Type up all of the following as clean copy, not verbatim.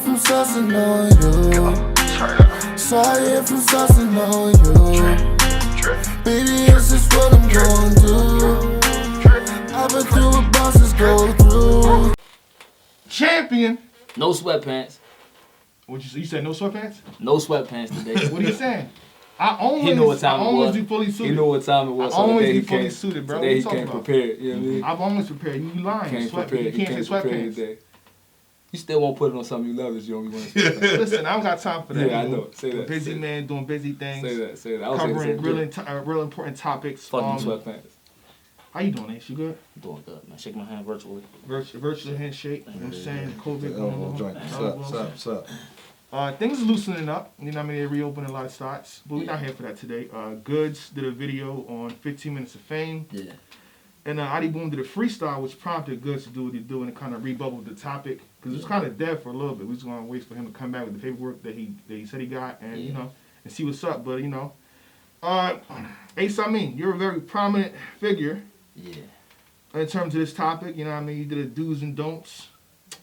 from sussing on you. Sorry from sussing on you. Baby, it's just what I'm going through. I've been through what bosses go through. Champion. No sweatpants. What you said? No sweatpants? No sweatpants today. What are you saying? I always do fully suited. He knew what time it was. I always be fully suited, bro. Today he came prepared. You know what I mean? I've always prepared. You lying? You can't say sweatpants. Today. You still won't put it on something you love if you don't be wearing sweatpants. Listen, I don't got time for that. Yeah, I know. Say that. Busy man doing busy things. Say that. Covering real important topics. Fucking sweatpants. How you doing, Ace? You good? I'm doing good, man. Shake my hand virtually. Virtual handshake. You know what I'm saying? COVID going on. What's up? Things are loosening up. You know what I mean? They're reopening a lot of spots. But we're not here for that today. Goods did a video on 15 Minutes of Fame. Yeah. And Adi Boom did a freestyle, which prompted Goods to do what he do, and it kind of rebubbled the topic. Because it was kind of dead for a little bit. We was going to wait for him to come back with the paperwork that he said he got and, you know, and see what's up. But, you know, Ace, Amin, you're a very prominent figure. Yeah. In terms of this topic, you know what I mean? You did a do's and don'ts.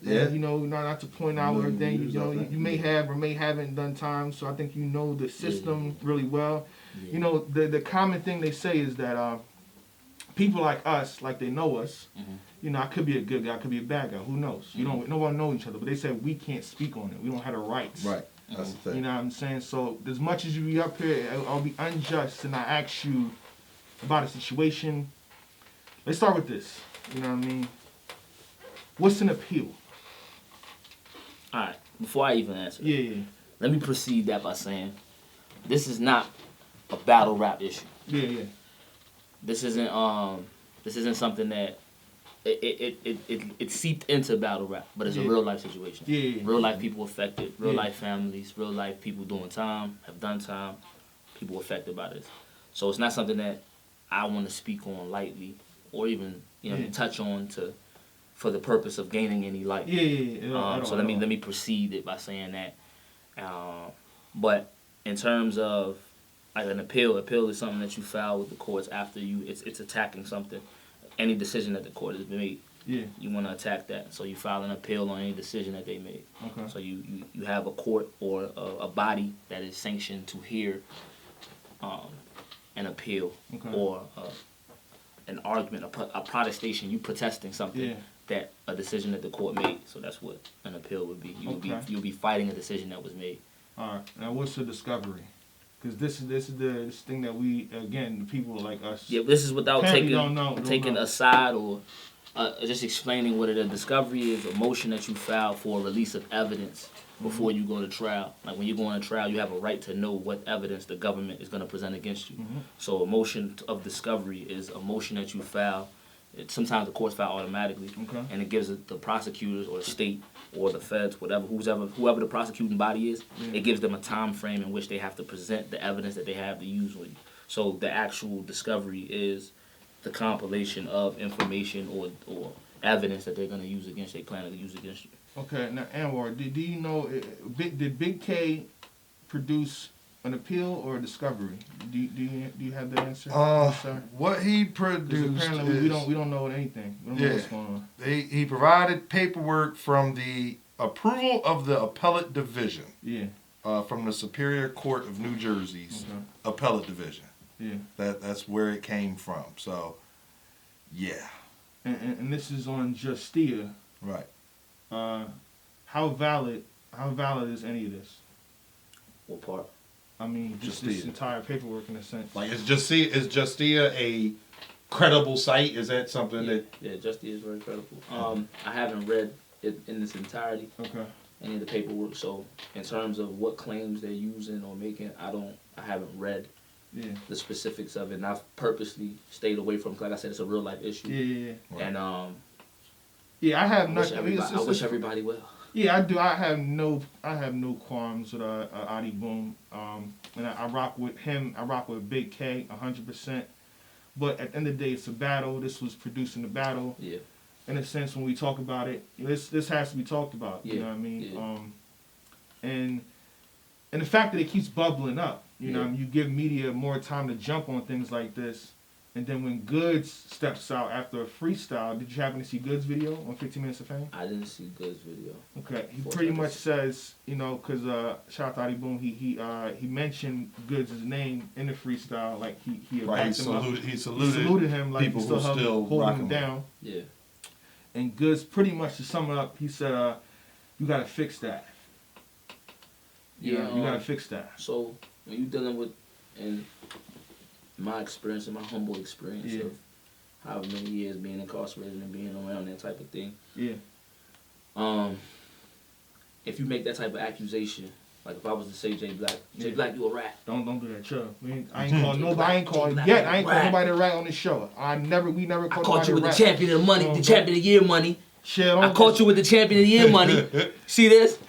Yeah. And, you know, not to point out everything, you know, you may have or may haven't done time, so I think you know the system really well. Yeah. You know, the common thing they say is that people like us, like they know us, you know, I could be a good guy, I could be a bad guy, who knows? You know, no one know each other, but they say we can't speak on it. We don't have the rights. Right. That's the thing. You know what I'm saying? So as much as you be up here, I'll be unjust and I ask you about a situation. Let's start with this. You know what I mean? What's an appeal? All right. Before I even answer, let me precede that by saying this is not a battle rap issue. Yeah. This isn't something that it seeped into battle rap, but it's a real life situation. Yeah. Real life people affected, real life families, real life people doing time, have done time, people affected by this. So it's not something that I want to speak on lightly or even touch on for the purpose of gaining any light. So let me precede it by saying that. But in terms of like an appeal is something that you file with the courts after it's attacking something, any decision that the court has made. Yeah. You want to attack that, so you file an appeal on any decision that they made. Okay. So you have a court or a body that is sanctioned to hear an appeal or an argument, a protestation. You protesting something that a decision that the court made. So that's what an appeal would be. You'll be fighting a decision that was made. All right. Now what's the discovery? Because this is this thing that we, again, the people like us. Yeah, this is without taking a side or just explaining what a discovery is, a motion that you file for a release of evidence before you go to trial. Like when you go on a trial, you have a right to know what evidence the government is going to present against you. So a motion of discovery is a motion that you file. Sometimes the courts file automatically, and it gives the prosecutors or the state or the feds, whoever the prosecuting body is, it gives them a time frame in which they have to present the evidence that they have to use on you. So the actual discovery is the compilation of information or evidence that they're going to use against, they plan to use against you. Okay, now Anwar, do you know, did Big K produce an appeal or a discovery? Do you have the answer? What he produced apparently we don't know anything. We don't know what's going on. He provided paperwork from the approval of the appellate division. Yeah. From the Superior Court of New Jersey's appellate division. Yeah. That's where it came from. So, yeah. And this is on Justia. Right. How valid is any of this? What part? I mean, just this entire paperwork in a sense. Like, is Justia a credible site? Is that something that... Yeah, Justia is very credible. I haven't read it in its entirety. Okay. Any of the paperwork. So, in terms of what claims they're using or making, I haven't read the specifics of it. And I've purposely stayed away from, like I said, it's a real life issue. Yeah. Right. And, I have I wish everybody well. Yeah, I do. I have no qualms with Adi Boom. And I rock with him. I rock with Big K 100%. But at the end of the day, it's a battle. This was producing the battle. Yeah. In a sense, when we talk about it, this has to be talked about. Yeah. You know what I mean? Yeah. And the fact that it keeps bubbling up. You know, you give media more time to jump on things like this And then when Goods steps out after a freestyle, did you happen to see Goods' video on 15 Minutes of Fame? I didn't see Goods' video. Okay, he pretty much says, you know, because shout out to Adi Boom, he mentioned Goods' name in the freestyle, like he right. He saluted him, like people he still holding him down. Yeah. And Goods pretty much, to sum it up, he said, you gotta fix that. Yeah, you gotta fix that. So when you're dealing with, and my experience and my humble experience of however many years being incarcerated and being around that type of thing. Yeah. If you make that type of accusation, like if I was to say Jayblac, you a rat. Don't do that, chill. I ain't calling nobody. I ain't calling nobody a rat on this show. We never called nobody a rat. I caught you with the champion of the money, the champion of the year money. Shit, I caught you with the champion of the year money. See this?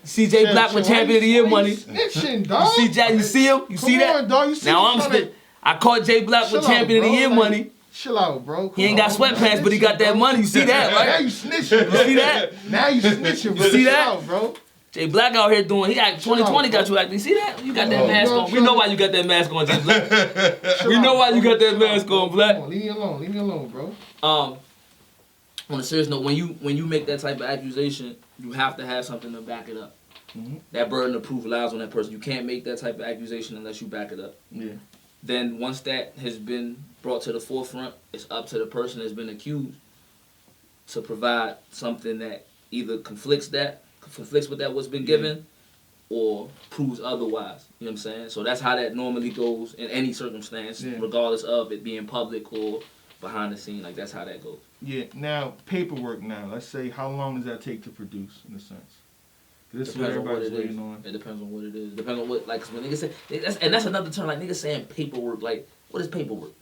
See Jayblac with champion of the year money. Snitching, dog. You see him? You see that? On, dog. You see now I'm spit. I caught Jayblac with champion of the year money. Chill out, bro. He ain't got sweatpants, but he got that money. You see that, right? Now you snitching, bro. You see that? Now you snitching, bro. You see that? Chill out, bro. Jayblac out here doing, 2020 got you acting. You see that? You got that mask on. We know why you got that mask on, Jayblac. We know why you got that mask on, Black. Leave me alone, bro. On a serious note, when you make that type of accusation, you have to have something to back it up. Mm-hmm. That burden of proof lies on that person. You can't make that type of accusation unless you back it up. Yeah. Then once that has been brought to the forefront, it's up to the person that's been accused to provide something that either conflicts with that what's been given, or proves otherwise. You know what I'm saying? So that's how that normally goes in any circumstance, regardless of it being public or behind the scene. Like that's how that goes. Yeah. Now paperwork. Now let's say, how long does that take to produce, in a sense? This is what everybody's waiting on. It depends on what it is. It depends on what, like, cause when niggas say, that's another term, like niggas saying paperwork. Like, what is paperwork?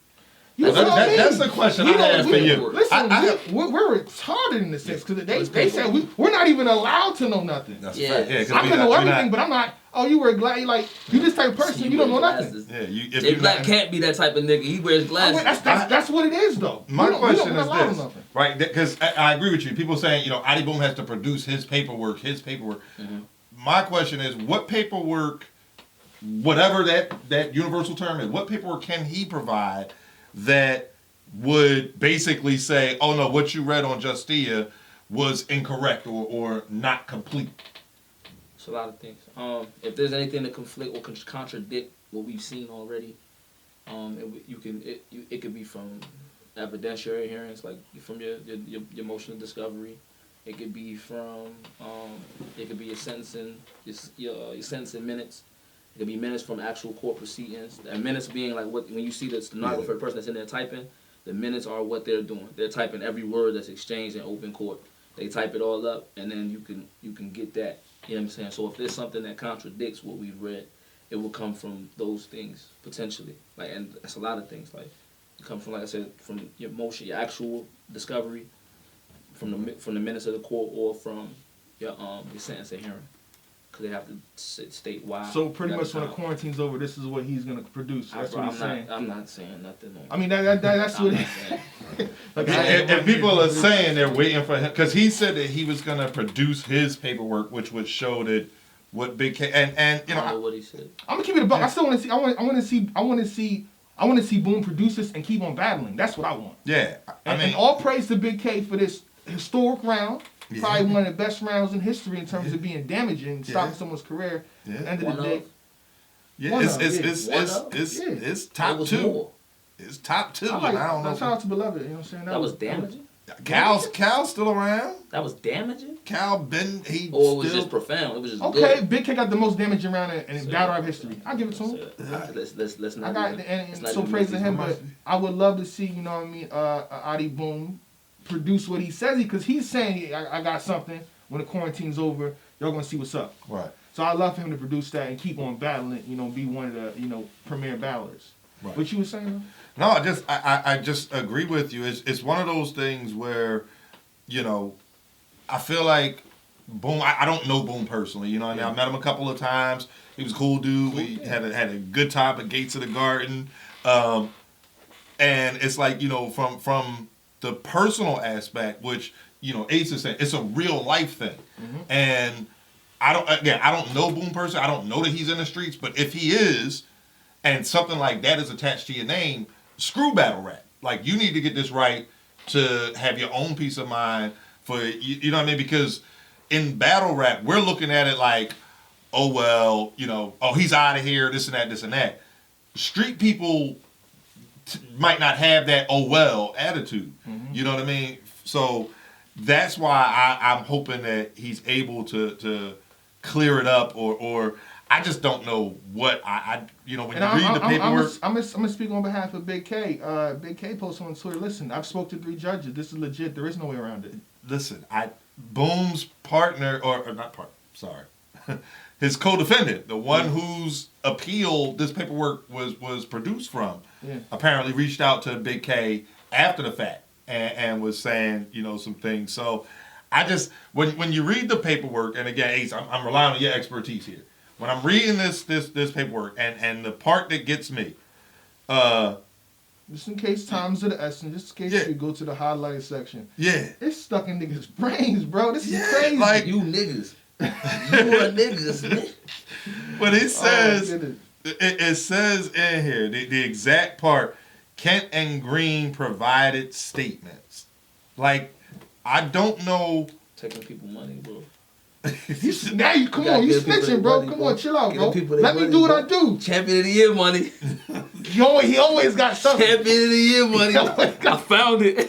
That's the question I have for you. Listen, we're retarded in this sense, because they said we're not even allowed to know nothing. That's fact. Yeah, I can know everything, but I'm not. Oh, you wear glasses? Like, you this type of person, you don't know nothing. Yeah, Jayblac can't be that type of nigga. He wears glasses. That's what it is, though. My question is this, right? Because I agree with you. People saying, you know, Adi Boom has to produce his paperwork. Mm-hmm. My question is, what paperwork, whatever that universal term is, what paperwork can he provide that would basically say, oh no, what you read on Justia was incorrect or not complete? It's a lot of things. If there's anything to conflict or contradict what we've seen already, it could be from evidentiary hearings, like from your motion of discovery. It could be from your sentencing, your sentencing minutes. It could be minutes from actual court proceedings. And minutes being like when you see the stenographer, the person that's in there typing, the minutes are what they're doing. They're typing every word that's exchanged in open court. They type it all up, and then you can get that. You know what I'm saying? So if there's something that contradicts what we've read, it will come from those things potentially. Like, and that's a lot of things. Like, it comes from, like I said, from your motion, your actual discovery, from the minutes of the court, or from your sentencing hearing. Because they have to state why. So pretty much when the quarantine's over, this is what he's gonna produce. That's what he's saying. I'm not saying nothing. I mean that's what. If people are saying they're waiting for him, because he said that he was gonna produce his paperwork, which would show that what Big K and you know. I don't know what he said. I'm gonna keep it a buck. I still want to see. I want to see Boom produce this and keep on battling. That's what I want. Yeah, and all praise to Big K for this historic round. Probably one of the best rounds in history in terms of being damaging, stopping someone's career. At the end of the day. It's top two. It's top two. I don't know. Shout out to Beloved. You know what I'm saying? That was damaging. Cal's still around. That was damaging. Or it was just profound. It was just okay. Good. Big K got the most damaging round in battle rap history. I give it to him. Let's not. And so praise to him, but I would love to see, you know what I mean, Adi Boom produce what he says, because he's saying I got something. When the quarantine's over, y'all gonna see what's up. Right. So I love for him to produce that and keep on battling. You know, be one of the premier battlers. Right. What you were saying? No, I just agree with you. It's one of those things where, you know, I feel like Boom. I don't know Boom personally. You know what I mean? I met him a couple of times. He was a cool dude. We had a good time at Gates of the Garden, and it's like, you know, from the personal aspect, which, you know, Ace is saying, it's a real life thing. Mm-hmm. And I don't know Boom personally. I don't know that he's in the streets, but if he is, and something like that is attached to your name, screw battle rap. Like, you need to get this right to have your own peace of mind for, you know what I mean? Because in battle rap, we're looking at it like, oh, well, you know, oh, he's out of here, this and that, this and that. Street people might not have that, oh, well, attitude. Mm-hmm. You know what I mean? So that's why I'm hoping that he's able to clear it up, or I just don't know what you know, when you read the paperwork. I'm gonna speak on behalf of Big K. Big K posted on Twitter, listen, I've spoke to 3 judges. This is legit. There is no way around it. Listen, Boom's partner, or not partner, sorry. His co-defendant, the one whose appeal this paperwork was produced from, apparently reached out to Big K after the fact and was saying, you know, some things. So I just, when you read the paperwork, and again, Ace, I'm relying on your expertise here. When I'm reading this paperwork, and the part that gets me, just in case time's of the essence, just in case you go to the highlighted section. Yeah. It's stuck in niggas' brains, bro. This is crazy. Like, you niggas. You are niggas, man. But it says, it says in here, the exact part, Kent and Green provided statements. Like, I don't know. Taking people money, bro. Now you snitching, bro. Come on, chill out, bro. Let me do what I do. Champion of the year money. He always got something. Champion of the year money. I found it.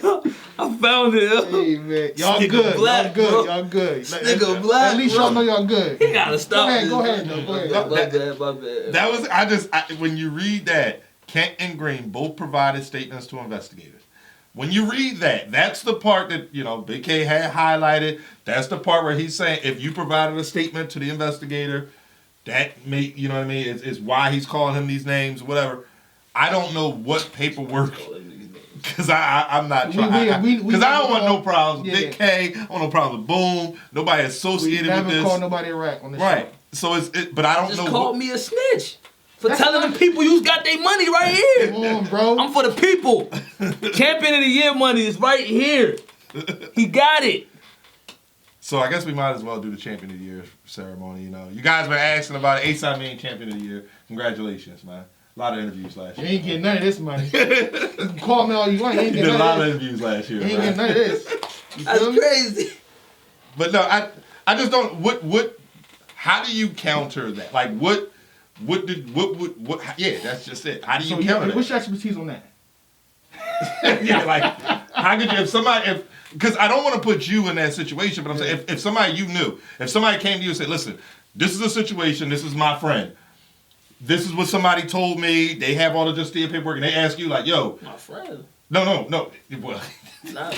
Hey man, y'all good. Black, y'all good. Nigga black. At least y'all know y'all good. He gotta stop. Go ahead. My bad. That was when you read that, Kent and Green both provided statements to investigators. When you read that, that's the part that, you know, Big K had highlighted. That's the part where he's saying, if you provided a statement to the investigator, that may, you know what I mean, is why he's calling him these names, whatever. I don't know what paperwork, because I'm not trying, because I don't want no problems with Big K, I don't want no problems with Boom, nobody associated with this. We never called nobody a rat on this show. So but I don't know. Just called me a snitch. For telling the people you got their money right here. Come on, bro. I'm for the people. Champion of the year money is right here. He got it. So I guess we might as well do the Champion of the Year ceremony. You know, you guys been asking about it. Ace, I mean, Champion of the Year. Congratulations, man. A lot of interviews last year. You ain't getting none of this money. You can call me all you want. You ain't getting getting a lot of interviews last year. You ain't getting none of this. That's crazy. But no, I just don't. What? How do you counter that? Like what? Yeah, that's just it. How do you counter that? What's your expertise on that? Yeah, like, how could you, because I don't want to put you in that situation, but I'm saying, if somebody you knew, if somebody came to you and said, listen, this is a situation, this is my friend, this is what somebody told me, they have all the Justia paperwork, and they ask you, like, yo. My friend? No. Well, nah.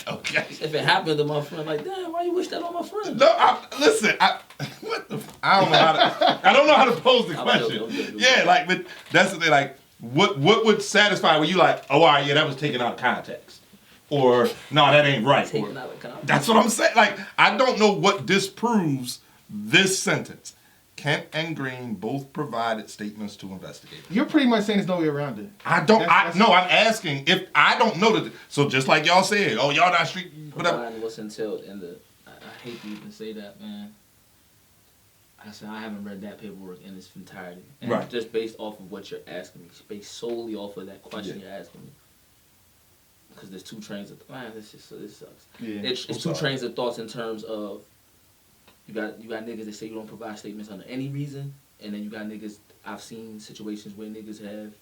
Okay. If it happened to my friend, like, damn, why you wish that on my friend? No, listen, I don't know how to pose the question. Yeah, like, but that's the thing, like, what would satisfy when you like, oh, all right, yeah, that was taken out of context. Or, no, that ain't right. Taken out of context. That's what I'm saying. Like, I don't know what disproves this sentence. Kent and Green both provided statements to investigators. You're pretty much saying there's no way around it. I'm asking if I don't know that. So just like y'all said, oh, y'all not street, whatever. Providing what's entailed in the, I hate to even say that, man. I said I haven't read that paperwork in its entirety. And just based off of what you're asking me, based solely off of that question you're asking me. Because there's 2 trains of this sucks. Yeah. It's 2 trains of thoughts in terms of you got niggas that say you don't provide statements under any reason, and then you got niggas, I've seen situations where niggas have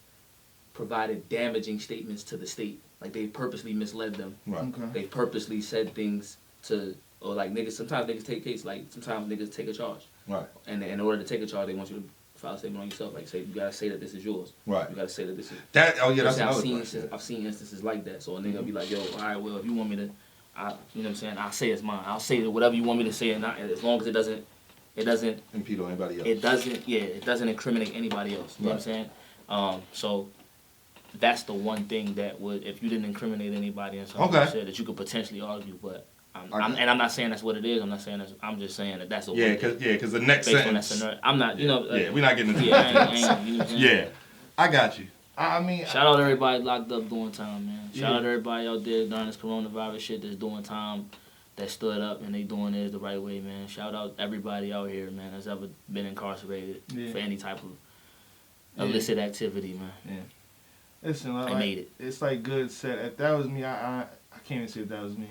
provided damaging statements to the state. Like they purposely misled them. Right. Okay. They purposely said things or like niggas, sometimes niggas take case, like sometimes niggas take a charge. Right. And in order to take a charge, they want you to file a statement on yourself. Like say, you gotta say that this is yours. Right. You gotta say that this is. That's another question. I've seen instances like that. So a nigga be like, yo, all right, well, if you want me to, you know what I'm saying, I'll say it's mine. I'll say whatever you want me to say, and as long as it doesn't impede on anybody else. It doesn't incriminate anybody else. You know what I'm saying? So that's the one thing that would, if you didn't incriminate anybody and something you said, that you could potentially argue. But I'm not saying that's what it is. I'm not saying that's. I'm just saying that that's a way. Because the next sentence. I'm not. You know. We're not getting into that. You know what I'm saying? Yeah, I got you. I mean, shout out to everybody locked up doing time, man. Shout out to everybody out there during this coronavirus shit that's doing time, that stood up and they doing it the right way, man. Shout out everybody out here, man, that's ever been incarcerated for any type of illicit activity, man. Yeah. Listen, I made it. It's like Good said. If that was me, I can't even say if that was me.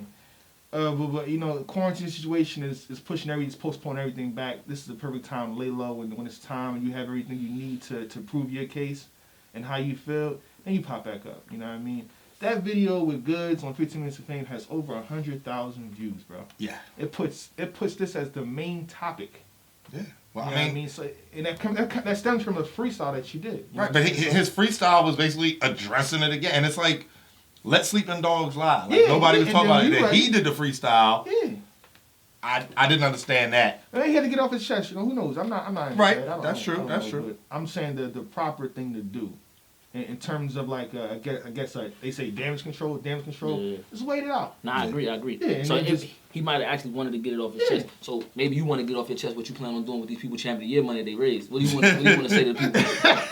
But you know, the quarantine situation is pushing it's postponing everything back. This is the perfect time to lay low when it's time and you have everything you need to prove your case and how you feel. Then you pop back up. You know what I mean? That video with Goods on 15 Minutes of Fame has over 100,000 views, bro. Yeah. It puts this as the main topic. Yeah. Well, you know what I mean? So, and that stems from the freestyle that you did. Right, but his freestyle was basically addressing it again. And it's like, let sleeping dogs lie. Like, nobody was talking about it. He did the freestyle. Yeah. I didn't understand that. And he had to get off his chest. You know, who knows? I'm not. Right. That's true. I'm saying the proper thing to do, in terms of like I guess like they say damage control. Yeah. Just wait it out. Nah, I agree. Yeah, so he might have actually wanted to get it off his chest. So maybe you want to get off your chest what you plan on doing with these people champion of the year money they raised. What do you want to say to the people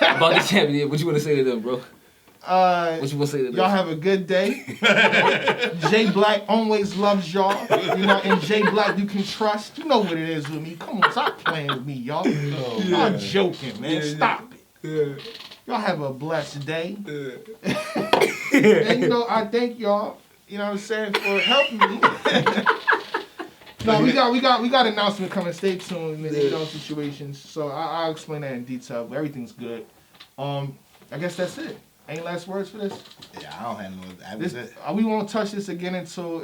about the champion of the year? What you want to say to them, bro? What you want to say to them? Y'all have a good day. Jayblac always loves y'all. You know, and Jayblac you can trust. You know what it is with me. Come on, stop playing with me, y'all. Y'all joking, man. Stop it. Y'all have a blessed day. And you know, I thank y'all, you know what I'm saying, for helping me. No, we got an announcement coming. Stay tuned in those situations. So I'll explain that in detail. But everything's good. I guess that's it. Any last words for this? Yeah, I don't have no. That was it. We won't touch this again until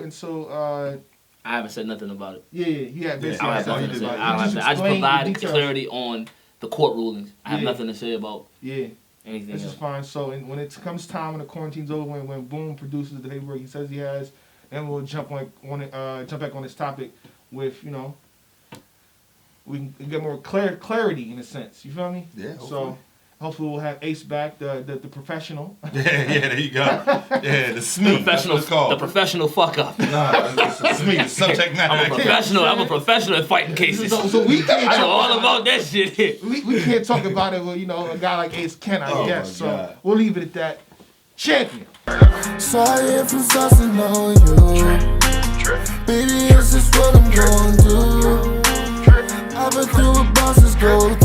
I haven't said nothing about it. Yeah, you have basically. I just provide clarity on the court rulings. I have nothing to say about anything. This is fine. So when it comes time when the quarantine's over, when Boom produces the paperwork he says he has, and we'll jump back on this topic with, you know, we can get more clarity in a sense. You feel me? Yeah. Hopefully. So hopefully we'll have Ace back, the professional. Yeah, there you go. Yeah, the SME. The professional fuck up. Nah, it's SME, the subject matter. I'm a professional at fighting cases. So we can't I know all about that shit. We can't talk about it with, you know, a guy like Ace can, I guess. So we'll leave it at that. Champion. Sorry if I'm saucing on you. Baby, it's just what I'm going to do. I've been through what bosses go through.